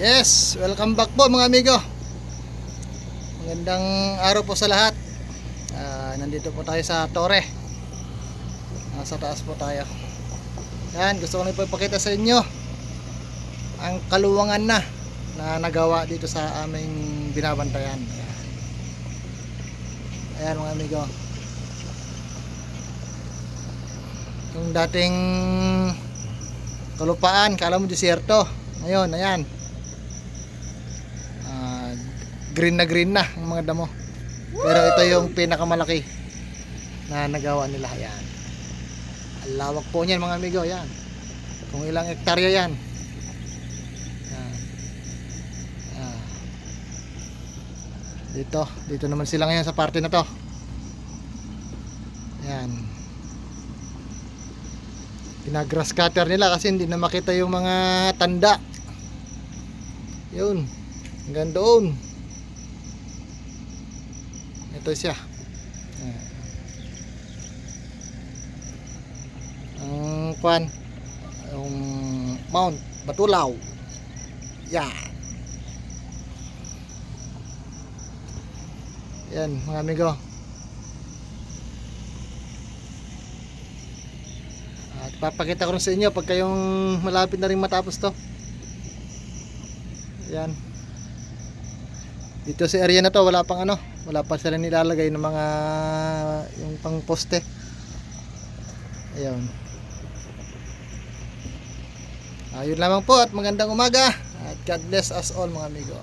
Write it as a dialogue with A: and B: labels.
A: Yes, welcome back po mga amigo. Magandang araw po sa lahat. Nandito po tayo sa Torre. Nasa taas po tayo. Yan, gusto ko na po ipakita sa inyo ang kaluwangan na nagawa dito sa aming binabantayan. Ayan mga amigo. Yung dating kalupaan, kala mo desierto. Ngayon, ayan. Green na ang mga damo. Pero ito yung pinakamalaki na nagawa nila. Ayan. Ang lawak po niyan mga amigo. Ayan. Kung ilang hektarya yan. Ayan. Ayan. Dito naman sila ngayon sa parte na to. Ayan. Pinagrass cutter nila kasi hindi na makita yung mga tanda. Yun. Hanggang doon. Ito siya. Ang kwan, yung Mount Batulaw. Yan. Yan mga amigo. At papakita ko rin sa inyo pag kayong malapit na rin matapos to. Yan. Dito sa area na to wala pang wala pa sila nilalagay ng mga yung pang poste. Ayun. Ayun lamang po at magandang umaga at God bless us all mga amigo.